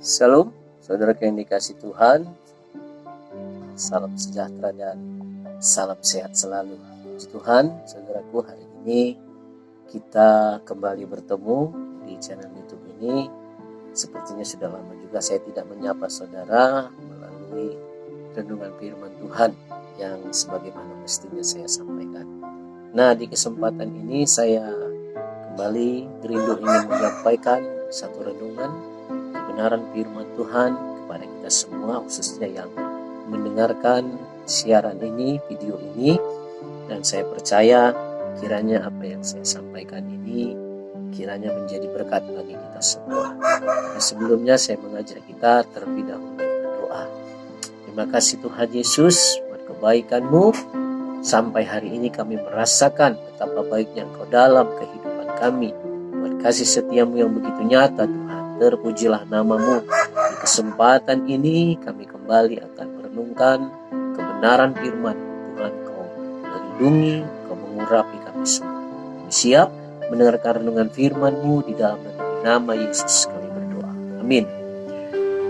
Shalom, saudara yang dikasih Tuhan. Salam sejahtera dan salam sehat selalu. Puji Tuhan, saudaraku, hari ini kita kembali bertemu di channel YouTube ini. Sepertinya sudah lama juga saya tidak menyapa saudara melalui renungan firman Tuhan yang sebagaimana mestinya saya sampaikan. Nah, di kesempatan ini saya kembali rindu ingin menyampaikan satu renungan kebenaran firman Tuhan kepada kita semua, khususnya yang mendengarkan siaran ini, video ini. Dan saya percaya kiranya apa yang saya sampaikan ini kiranya menjadi berkat bagi kita semua. Dan sebelumnya saya mengajak kita terlebih dahulu berdoa. Terima kasih Tuhan Yesus buat kebaikan-Mu. Sampai hari ini kami merasakan betapa baiknya Engkau dalam kehidupan kami. Buat kasih setia-Mu yang begitu nyata Tuhan. Terpujilah nama-Mu. Di kesempatan ini kami kembali akan merenungkan kebenaran firman Tuhan. Kau melindungi, Kau mengurapi kami semua. Kami siap mendengarkan renungan firman-Mu di dalam nama Yesus kami berdoa. Amin.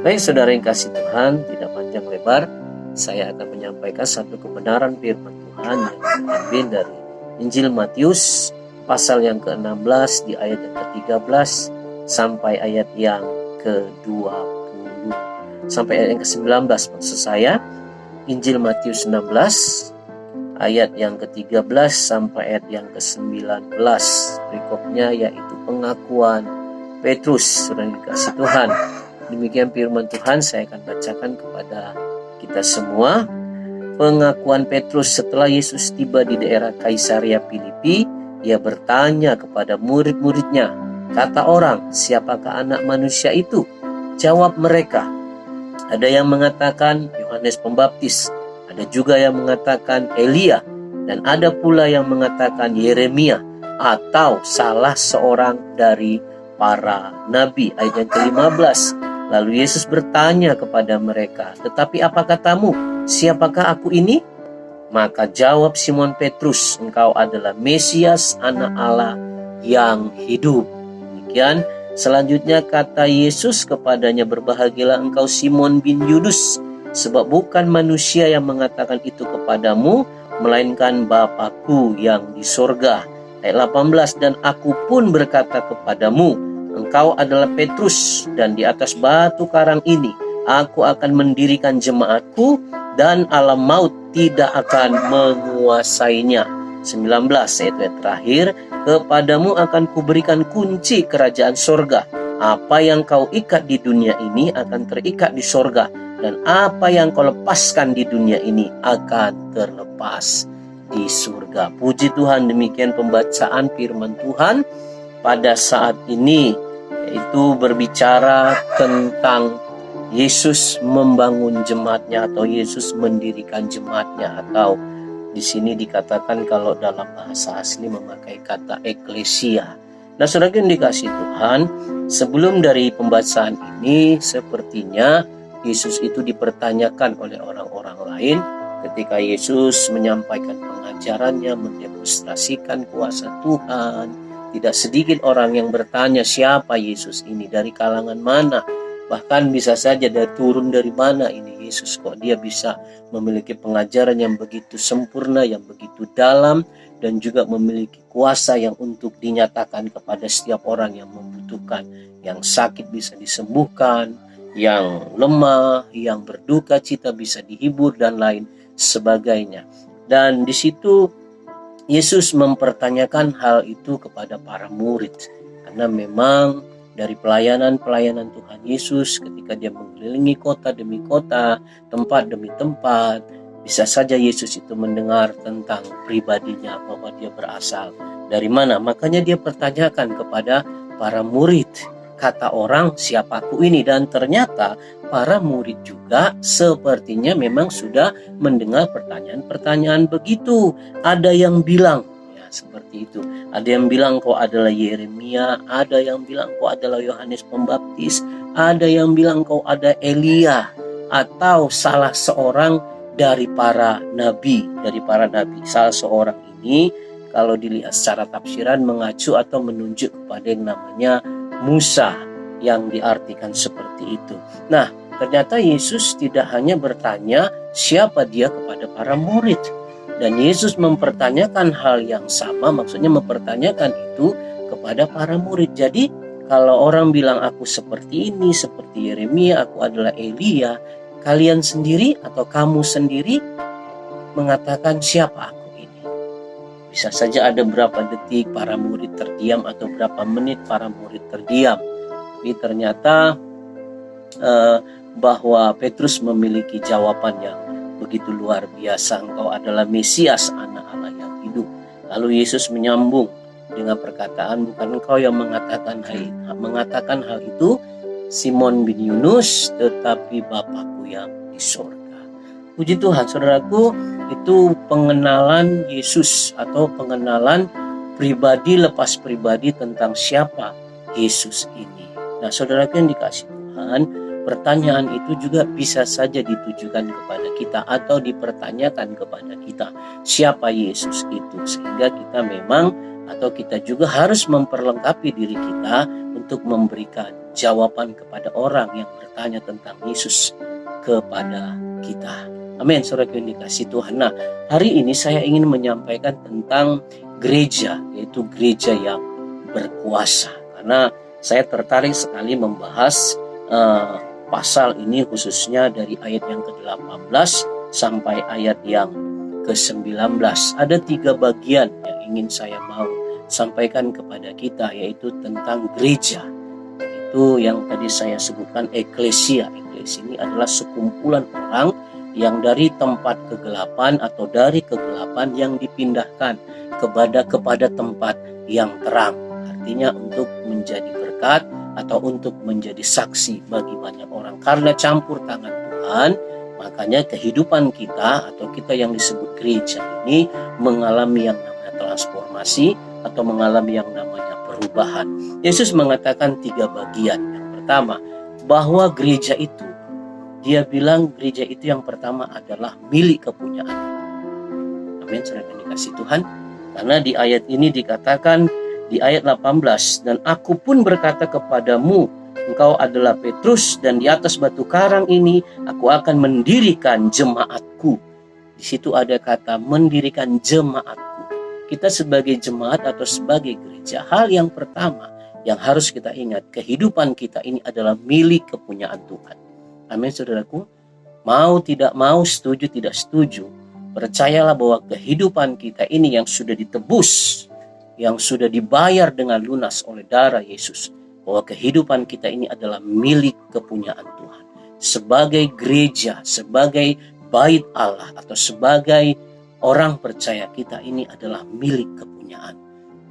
Baik saudara yang kasih Tuhan, tidak panjang lebar, saya akan menyampaikan satu kebenaran firman Tuhan yang diambil dari Injil Matius pasal yang ke-16 di ayat yang ke-13 sampai ayat yang ke-20 sampai ayat yang ke-19 maksud saya. Injil Matius 16 ayat yang ke-13 sampai ayat yang ke-19. Berikutnya yaitu pengakuan Petrus. Saudara dikasih Tuhan, demikian firman Tuhan saya akan bacakan kepada kita semua. Pengakuan Petrus setelah Yesus tiba di daerah Kaisaria Filipi, ia bertanya kepada murid-muridnya, kata orang, siapakah anak manusia itu? Jawab mereka, ada yang mengatakan Yohanes Pembaptis, ada juga yang mengatakan Elia, dan ada pula yang mengatakan Yeremia atau salah seorang dari para nabi. Ayat yang ke-15. Lalu Yesus bertanya kepada mereka, tetapi apa katamu? Siapakah aku ini? Maka jawab Simon Petrus, engkau adalah Mesias, anak Allah yang hidup. Demikian. Selanjutnya kata Yesus kepadanya, berbahagialah engkau Simon bin Yudus, sebab bukan manusia yang mengatakan itu kepadamu, melainkan Bapa-Ku yang di sorga. Ayat 18, dan aku pun berkata kepadamu, engkau adalah Petrus, dan di atas batu karang ini aku akan mendirikan jemaatku, dan alam maut tidak akan menguasainya. 19 ayat terakhir, kepadamu akan kuberikan kunci kerajaan sorga. Apa yang kau ikat di dunia ini akan terikat di sorga, dan apa yang kau lepaskan di dunia ini akan terlepas di surga. Puji Tuhan, demikian pembacaan firman Tuhan pada saat ini, yaitu berbicara tentang Yesus membangun jemaatnya atau Yesus mendirikan jemaatnya, atau di sini dikatakan kalau dalam bahasa asli memakai kata eklesia. Nah, saudara yang dikasih Tuhan, sebelum dari pembacaan ini sepertinya Yesus itu dipertanyakan oleh orang-orang lain ketika Yesus menyampaikan pengajarannya, mendemonstrasikan kuasa Tuhan. Tidak sedikit orang yang bertanya siapa Yesus ini, dari kalangan mana, bahkan bisa saja turun dari mana ini Yesus, kok dia bisa memiliki pengajaran yang begitu sempurna, yang begitu dalam, dan juga memiliki kuasa yang untuk dinyatakan kepada setiap orang yang membutuhkan, yang sakit bisa disembuhkan, yang lemah, yang berduka cita bisa dihibur, dan lain sebagainya. Dan di situ Yesus mempertanyakan hal itu kepada para murid, karena memang dari pelayanan Tuhan Yesus ketika dia mengelilingi kota demi kota, tempat demi tempat, bisa saja Yesus itu mendengar tentang pribadinya, bahwa dia berasal dari mana. Makanya dia pertanyakan kepada para murid, kata orang siapaku ini? Dan ternyata para murid juga sepertinya memang sudah mendengar pertanyaan-pertanyaan begitu. Ada yang bilang seperti itu. Ada yang bilang kau adalah Yeremia, ada yang bilang kau adalah Yohanes Pembaptis, ada yang bilang kau ada Elia, atau salah seorang dari para nabi. Salah seorang ini kalau dilihat secara tafsiran mengacu atau menunjuk kepada yang namanya Musa, yang diartikan seperti itu. Nah, ternyata Yesus tidak hanya bertanya siapa dia kepada para murid. Dan Yesus mempertanyakan hal yang sama, maksudnya mempertanyakan itu kepada para murid. Jadi kalau orang bilang aku seperti ini, seperti Yeremia, aku adalah Elia, kalian sendiri atau kamu sendiri mengatakan siapa aku ini? Bisa saja ada berapa detik para murid terdiam atau berapa menit para murid terdiam. Tapi ternyata bahwa Petrus memiliki jawaban yang begitu luar biasa. Engkau adalah Mesias, anak Allah yang hidup. Lalu Yesus menyambung dengan perkataan, bukan engkau yang mengatakan hal itu, Simon bin Yunus, tetapi Bapakku yang di sorga. Puji Tuhan, saudaraku, itu pengenalan Yesus atau pengenalan pribadi lepas pribadi tentang siapa Yesus ini. Nah, saudaraku yang dikasihi Tuhan, pertanyaan itu juga bisa saja ditujukan kepada kita atau dipertanyakan kepada kita, siapa Yesus itu, sehingga kita memang atau kita juga harus memperlengkapi diri kita untuk memberikan jawaban kepada orang yang bertanya tentang Yesus kepada kita. Amin, saudara yang dikasihi Tuhan. Nah, hari ini saya ingin menyampaikan tentang gereja, yaitu gereja yang berkuasa. Karena saya tertarik sekali membahas pasal ini khususnya dari ayat yang ke-18 sampai ayat yang ke-19. Ada 3 bagian yang ingin saya mau sampaikan kepada kita, yaitu tentang gereja. Itu yang tadi saya sebutkan eklesia. Eklesia ini adalah sekumpulan orang yang dari tempat kegelapan atau dari kegelapan yang dipindahkan kepada tempat yang terang. Artinya untuk menjadi berkat atau untuk menjadi saksi bagi banyak orang. Karena campur tangan Tuhan, makanya kehidupan kita atau kita yang disebut gereja ini mengalami yang namanya transformasi atau mengalami yang namanya perubahan. Yesus mengatakan 3 bagian. Yang pertama, bahwa gereja itu, dia bilang gereja itu yang pertama adalah milik kepunyaan. Amin, saudara yang dikasihi Tuhan. Karena di ayat ini dikatakan, di ayat 18, dan aku pun berkata kepadamu, engkau adalah Petrus, dan di atas batu karang ini aku akan mendirikan jemaatku. Di situ ada kata mendirikan jemaatku. Kita sebagai jemaat atau sebagai gereja, hal yang pertama yang harus kita ingat, kehidupan kita ini adalah milik kepunyaan Tuhan. Amin, saudaraku. Mau tidak mau, setuju tidak setuju, percayalah bahwa kehidupan kita ini yang sudah ditebus, yang sudah dibayar dengan lunas oleh darah Yesus, bahwa kehidupan kita ini adalah milik kepunyaan Tuhan. Sebagai gereja, sebagai bait Allah atau sebagai orang percaya, kita ini adalah milik kepunyaan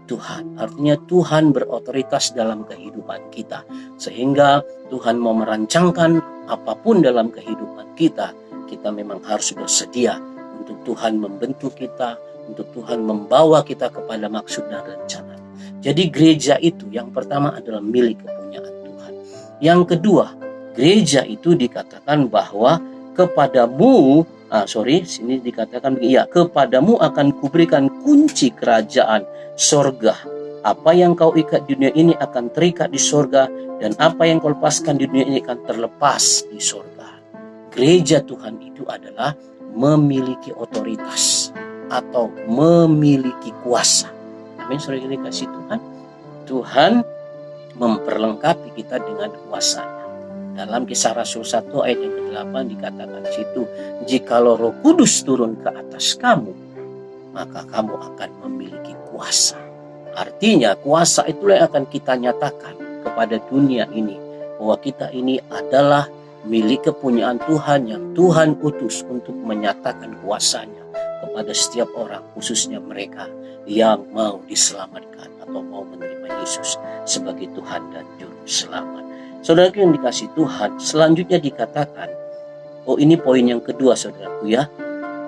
Tuhan. Artinya Tuhan berotoritas dalam kehidupan kita, sehingga Tuhan mau merancangkan apapun dalam kehidupan kita, kita memang harus bersedia untuk Tuhan membentuk kita, untuk Tuhan membawa kita kepada maksud dan rencana. Jadi gereja itu yang pertama adalah milik kepunyaan Tuhan. Yang kedua, gereja itu dikatakan bahwa kepadamu, sini dikatakan kepadamu akan kuberikan kunci kerajaan sorga. Apa yang kau ikat di dunia ini akan terikat di sorga, dan apa yang kau lepaskan di dunia ini akan terlepas di sorga. Gereja Tuhan itu adalah memiliki otoritas atau memiliki kuasa. Amin, saudara yang dikasihi Tuhan. Tuhan memperlengkapi kita dengan kuasa-Nya. Dalam Kisah Rasul 1 ayat yang ke-8 dikatakan situ, jikalau Roh Kudus turun ke atas kamu, maka kamu akan memiliki kuasa. Artinya kuasa itulah yang akan kita nyatakan kepada dunia ini, bahwa kita ini adalah milik kepunyaan Tuhan yang Tuhan utus untuk menyatakan kuasa-Nya kepada setiap orang, khususnya mereka yang mau diselamatkan atau mau menerima Yesus sebagai Tuhan dan Juru Selamat. Saudaraku yang dikasihi Tuhan, selanjutnya dikatakan, ini poin yang kedua, saudaraku ya.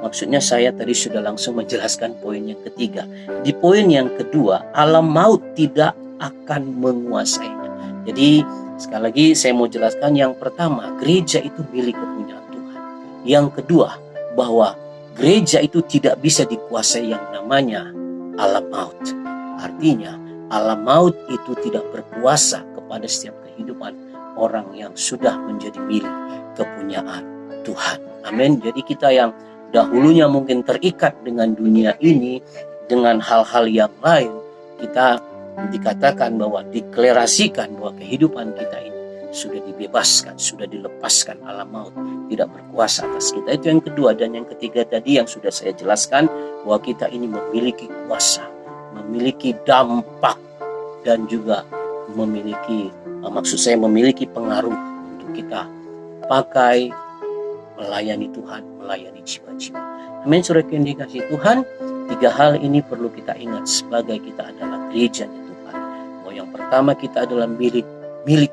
Maksudnya saya tadi sudah langsung menjelaskan poin yang ketiga. Di poin yang kedua, alam maut tidak akan menguasainya. Jadi sekali lagi saya mau jelaskan, yang pertama, gereja itu milik kepunyaan Tuhan. Yang kedua, bahwa gereja itu tidak bisa dikuasai yang namanya alam maut. Artinya alam maut itu tidak berkuasa kepada setiap kehidupan orang yang sudah menjadi milik kepunyaan Tuhan. Amin. Jadi kita yang dahulunya mungkin terikat dengan dunia ini, dengan hal-hal yang lain, kita dikatakan bahwa deklarasikan bahwa kehidupan kita ini sudah dibebaskan, sudah dilepaskan, alam maut tidak berkuasa atas kita. Itu yang kedua. Dan yang ketiga tadi yang sudah saya jelaskan, bahwa kita ini memiliki kuasa, memiliki dampak, dan juga memiliki memiliki pengaruh untuk kita pakai melayani Tuhan, melayani jiwa-jiwa. Amin. Saudara yang dikasihi Tuhan, tiga hal ini perlu kita ingat sebagai kita adalah gerejanya Tuhan. Bahwa yang pertama, kita adalah milik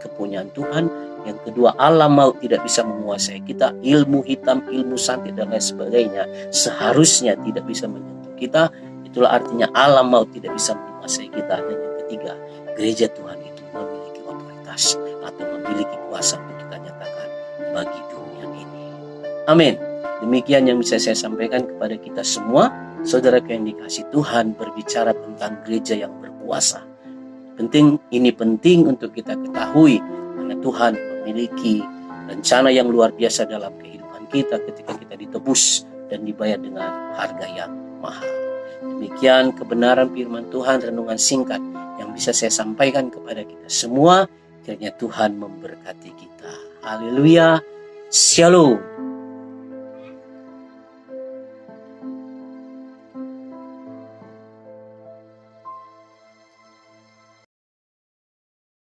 kepunyaan Tuhan. Yang kedua, alam maut tidak bisa menguasai kita. Ilmu hitam, ilmu santet dan lain sebagainya seharusnya tidak bisa menyentuh kita. Itulah artinya alam maut tidak bisa menguasai kita. Dan yang ketiga, gereja Tuhan itu memiliki otoritas atau memiliki kuasa untuk kita nyatakan bagi dunia ini. Amin. Demikian yang bisa saya sampaikan kepada kita semua. Saudara yang dikasihi Tuhan, berbicara tentang gereja yang berkuasa. Ini penting untuk kita ketahui, karena Tuhan memiliki rencana yang luar biasa dalam kehidupan kita ketika kita ditebus dan dibayar dengan harga yang mahal. Demikian kebenaran firman Tuhan, renungan singkat yang bisa saya sampaikan kepada kita semua. Kiranya Tuhan memberkati kita. Haleluya. Shalom.